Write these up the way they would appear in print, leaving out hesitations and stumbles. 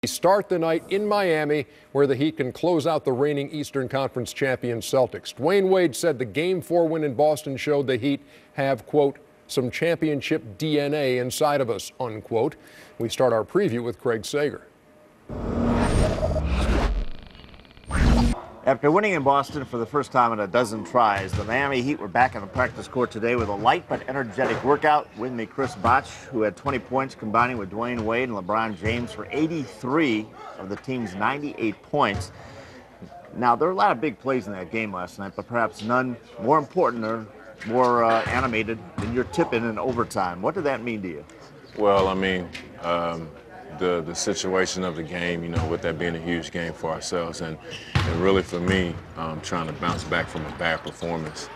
Start the night in Miami, where the Heat can close out the reigning Eastern Conference champion Celtics. Dwayne Wade said the Game 4 win in Boston showed the Heat have, quote, some championship DNA inside of us, unquote. We start our preview with Craig Sager. After winning in Boston for the first time in a dozen tries, the Miami Heat were back on the practice court today with a light but energetic workout. With me, Chris Botch, who had 20 points, combining with Dwayne Wade and LeBron James for 83 of the team's 98 points. Now, there were a lot of big plays in that game last night, but perhaps none more important or more animated than your tip-in in overtime. What did that mean to you? Well, I mean, the situation of the game, you know, with that being a huge game for ourselves, and really for me, trying to bounce back from a bad performance,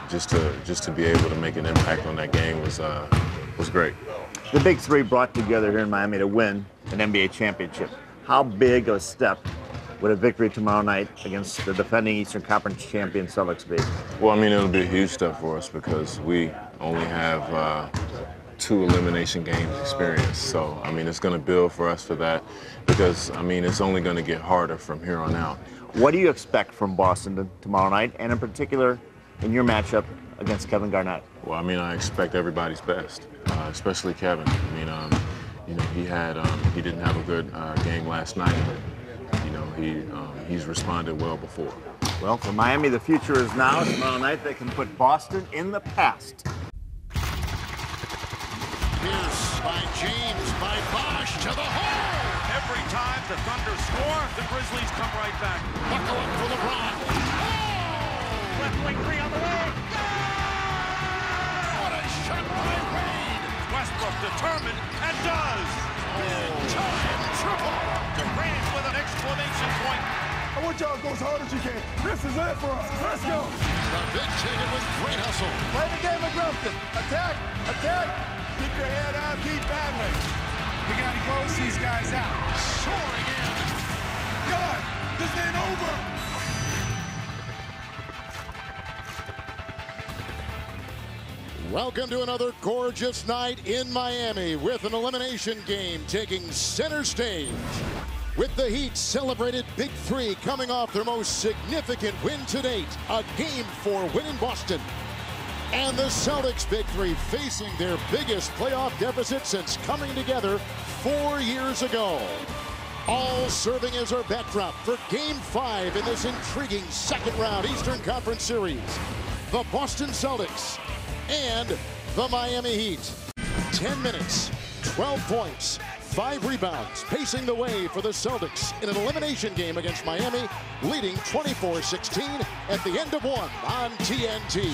just to be able to make an impact on that game was great. The big three brought together here in Miami to win an NBA championship. How big of a step would a victory tomorrow night against the defending Eastern Conference champion Celtics be? Well, I mean, it'll be a huge step for us because we only have 2 elimination games experience. So, I mean, it's going to build for us for that because, I mean, it's only going to get harder from here on out. What do you expect from Boston tomorrow night, and in particular in your matchup against Kevin Garnett? Well, I mean, I expect everybody's best, especially Kevin. I mean, you know, he didn't have a good game last night, but, you know, he's responded well before. Well, for Miami, the future is now. Tomorrow night, they can put Boston in the past. Pierce by James, by Bosch to the hole. Every time the Thunder score, the Grizzlies come right back. Buckle up for LeBron. Oh! Left wing three on the way. Go! What a shot by Wade. Westbrook determined and does. Big time triple. Durant with an exclamation point. I want y'all to go as hard as you can. This is it for us. Let's go. The big chicken with great hustle. Play the game aggressive. Attack. Attack. Keep your head out, keep battling. We got to close these guys out. Soaring in. God, this ain't over. Welcome to another gorgeous night in Miami with an elimination game taking center stage. With the Heat celebrated Big 3 coming off their most significant win to date, a Game 4 win in Boston. And the Celtics Big 3 facing their biggest playoff deficit since coming together 4 years ago. All serving as our backdrop for Game 5 in this intriguing second round Eastern Conference Series. The Boston Celtics and the Miami Heat. 10 minutes, 12 points, 5 rebounds, pacing the way for the Celtics in an elimination game against Miami, leading 24-16 at the end of one on TNT.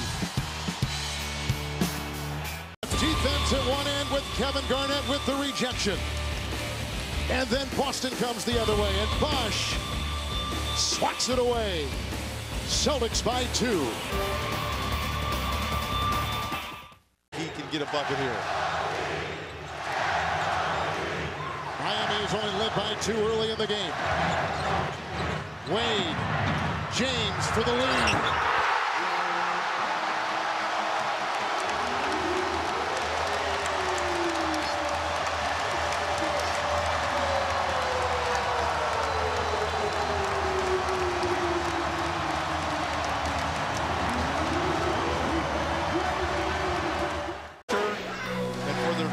Defense at one end with Kevin Garnett with the rejection. And then Boston comes the other way, and Bosch swats it away. Celtics by 2. He can get a bucket here. Miami is only led by 2 early in the game. Wade, James for the lead.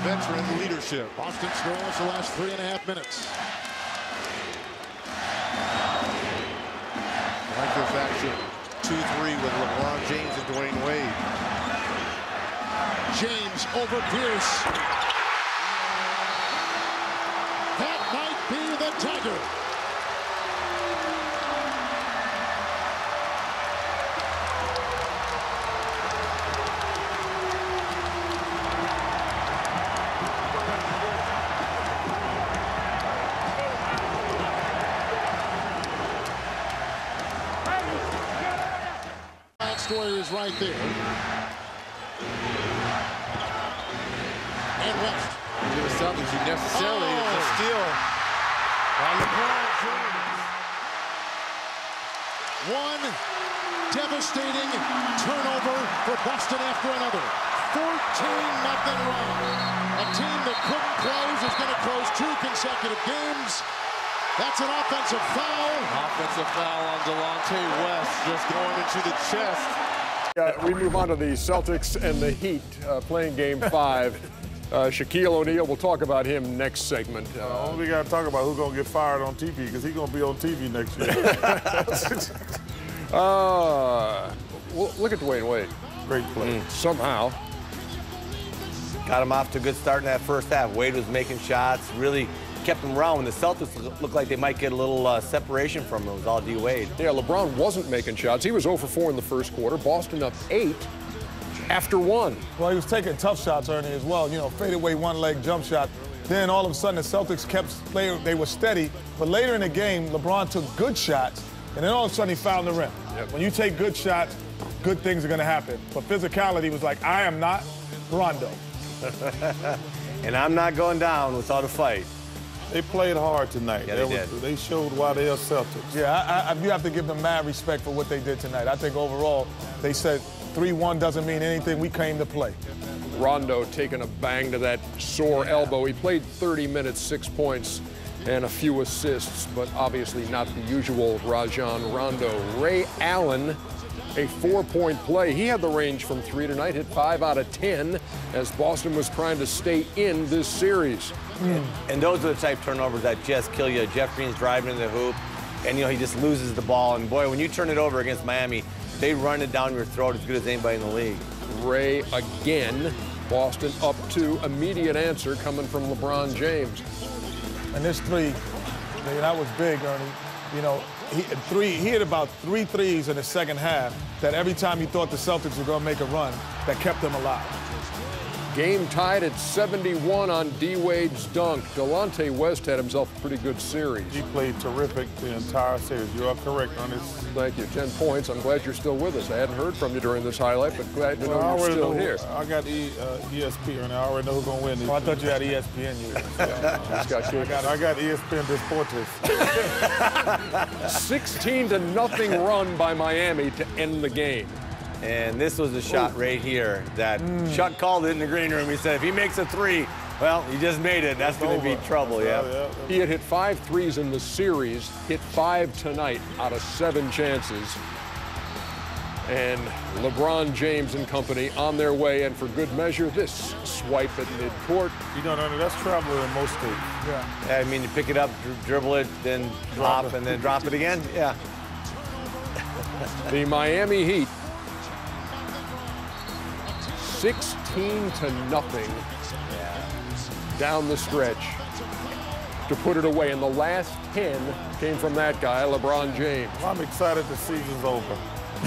Veteran leadership. Boston scores the last 3.5 minutes. I like this action. 2-3 with LeBron James and Dwayne Wade. James over Pierce. That might be the dagger. Story is right there. And West. To the Celtics, you necessarily it's a steal by LeBron James. One devastating turnover for Boston after another. 14-0 run. A team that couldn't close is going to close 2 consecutive games. That's an offensive foul. Offensive foul on Delonte West, just going into the chest. We move on to the Celtics and the Heat playing Game 5. Shaquille O'Neal, we'll talk about him next segment. We got to talk about who's going to get fired on TV, because he's going to be on TV next year. Well, look at Dwayne Wade. Great play. Somehow. Got him off to a good start in that first half. Wade was making shots, really kept him around. When the Celtics looked like they might get a little separation from him, it was all D. Wade. Yeah, LeBron wasn't making shots. He was 0 for 4 in the first quarter. Boston up 8 after 1. Well, he was taking tough shots, Ernie, as well. You know, fadeaway one-leg jump shot. Then all of a sudden the Celtics kept playing. They were steady. But later in the game, LeBron took good shots, and then all of a sudden he found the rim. Yep. When you take good shots, good things are going to happen. But physicality was like, I am not Rondo. And I'm not going down without a fight. They played hard tonight. Yeah, they did. They showed why they are Celtics. Yeah, you have to give them mad respect for what they did tonight. I think overall, they said 3-1 doesn't mean anything. We came to play. Rondo taking a bang to that sore elbow. He played 30 minutes, 6 points, and a few assists, but obviously not the usual Rajon Rondo. Ray Allen, a 4-point play. He had the range from 3 tonight, hit 5 out of 10 as Boston was trying to stay in this series. And those are the type of turnovers that just kill you. Jeff Green's driving in the hoop, and, you know, he just loses the ball. And, boy, when you turn it over against Miami, they run it down your throat as good as anybody in the league. Ray again. Boston up 2. Immediate answer coming from LeBron James. And this three, that was big, Ernie. You know, he hit about 3 threes in the second half that every time he thought the Celtics were going to make a run, that kept them alive. Game tied at 71 on D. Wade's dunk. Delonte West had himself a pretty good series. He played terrific the entire series. You are correct on this. Thank you. 10 points. I'm glad you're still with us. I hadn't heard from you during this highlight, but glad to know you're still here. I got ESPN, and I already know who's going to win. Oh, I thought you had ESPN. I got ESPN Deportes. 16-0 run by Miami to end the game. And this was a shot right here that Chuck called it in the green room. He said, if he makes a 3, well, he just made it. That's going to be trouble, yeah. He had hit 5 threes in the series, hit 5 tonight out of 7 chances. And LeBron James and company on their way, and for good measure, this swipe at midcourt. You know, that's travel in most states. Yeah, I mean, you pick it up, dribble it, then drop, and then drop it again. Yeah. The Miami Heat 16-0 down the stretch to put it away. And the last 10 came from that guy, LeBron James. Well, I'm excited the season's over. You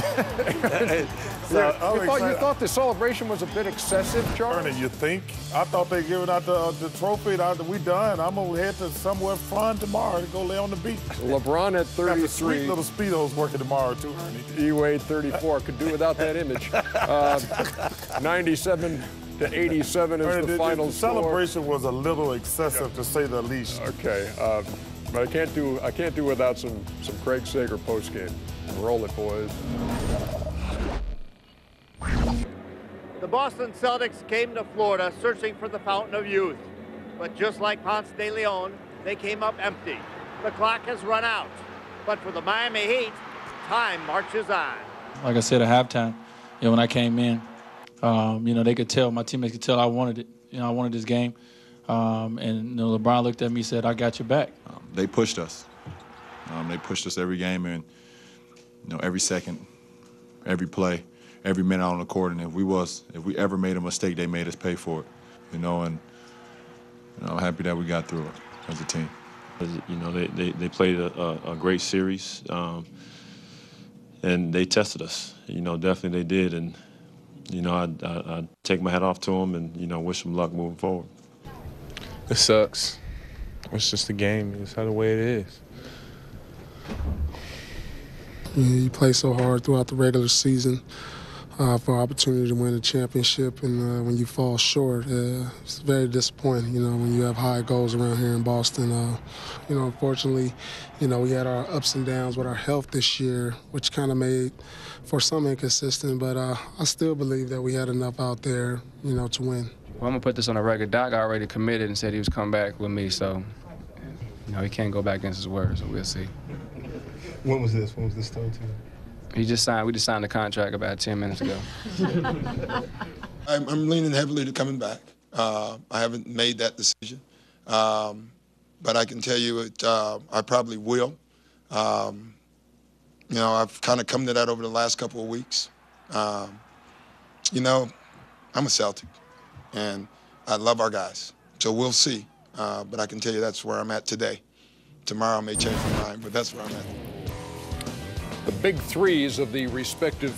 thought the celebration was a bit excessive, Charlie? Ernie, you think? I thought they giving out the trophy. We done. I'm going to head to somewhere fun tomorrow to go lay on the beach. LeBron at 33. Got the sweet little Speedos working tomorrow, too, Ernie. D-Wade 34. Could do without that image. 97-87 is Ernie, the final the score. celebration was a little excessive, to say the least. Okay. But I can't do without some Craig Sager postgame. Roll it, boys. The Boston Celtics came to Florida searching for the fountain of youth. But just like Ponce de Leon, they came up empty. The clock has run out. But for the Miami Heat, time marches on. Like I said at halftime, when I came in, they could tell, my teammates could tell I wanted it. I wanted this game. And LeBron looked at me and said, I got your back. They pushed us. They pushed us every game, and every second, every play, every minute on the court. And if we ever made a mistake, they made us pay for it. And I'm happy that we got through it as a team. They played a great series, and they tested us. Definitely they did. And I take my hat off to them and wish them luck moving forward. It sucks. It's just a game. It's how the way it is. You play so hard throughout the regular season. for opportunity to win a championship, and when you fall short, it's very disappointing. When you have high goals around here in Boston. Unfortunately, we had our ups and downs with our health this year, which kind of made for some inconsistent. But I still believe that we had enough out there, to win. Well, I'm gonna put this on the record. Doc already committed and said he was coming back with me, so he can't go back against his word. So we'll see. When was this? When was this told to you? We just signed the contract about 10 minutes ago. I'm leaning heavily to coming back. I haven't made that decision, but I can tell you I probably will. I've kind of come to that over the last couple of weeks. I'm a Celtic, and I love our guys, so we'll see. But I can tell you that's where I'm at today. Tomorrow I may change my mind, but that's where I'm at. The big threes of the respective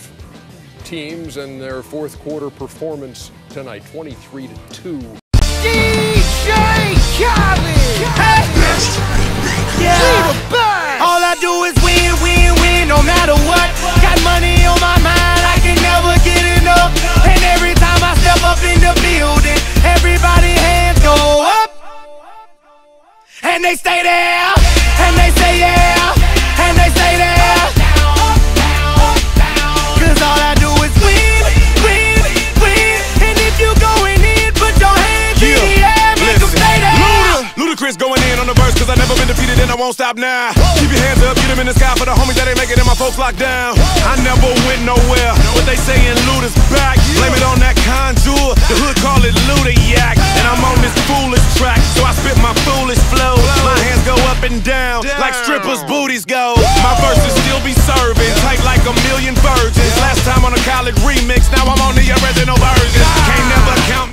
teams and their fourth quarter performance tonight, 23-2. DJ Khaled! Hey! Yeah! All I do is win, win, win, no matter what. Got money on my mind, I can never get enough. And every time I step up in the building, everybody hands go up. And they stay there, and they say yeah, and they stay there. Cause all I do is win, win, win. And if you going in, put your hands in the air, make them stay there. Ludacris going in on the verse, cause I never been defeated and I won't stop now. Keep your hands up, get them in the sky for the homies that ain't making it, my folks locked down. I never went nowhere, what they saying Luda's back. Blame it on that contour, the hood call it Luda-yak. And I'm on this foolish track, so I spit my foolish flow. My hands go up and down, like strippers' booties go. My verses still be serving, tight like a million virgins. Last time on a college remix, now I'm on the original version. Can't never count.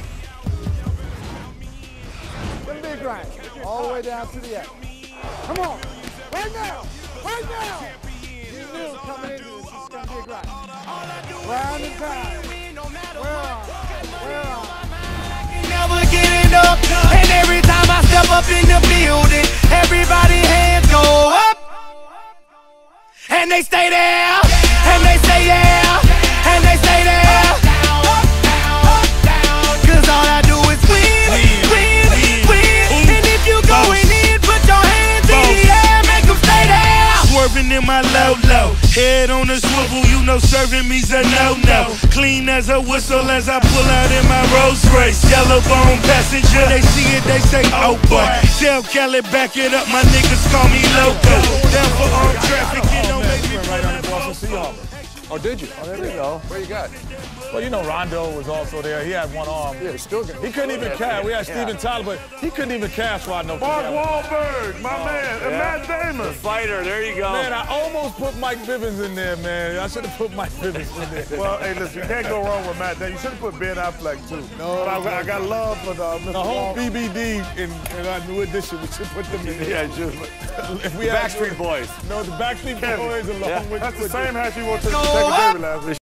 All the way down to the end. Come on. Right now. Right now. You knew coming into this is going to be a grind. Round and time. Where are I can never get enough. And every time I step up in the building, everybody hands go up. And they stay there. And they say yeah. And they stay there. Cause all I do is win, win, win. And if you going in, put your hands in the air, make them stay there. Swerving in my low-low, head on a swivel, serving me's a no-no. Clean as a whistle as I pull out in my Rolls Royce. Yellow bone passenger, they see it, they say, oh boy. Tell Kelly, back it up, my niggas call me loco. Down for armed traffic, it don't make me right on the Boston Seahawks. Oh, did you? Oh, there you go. What you got? Well, Rondo was also there. He had one arm. Yeah, he's still He couldn't even catch. We had Steven Tyler, but he couldn't even catch Rondo. Mark Wahlberg, my man, and Matt Damon. The fighter, there you go. Man, I almost put Mike Bivens in there, man. I should have put Mike Bivens in there. Well, hey, listen, you can't go wrong with Matt Damon. You should have put Ben Affleck, too. No. But I got love for the whole BBD and our new edition. We should put them in there. Yeah, just if we Backstreet Boys. No, the Backstreet Boys along with... That's the same hat you wore to the second baby last week.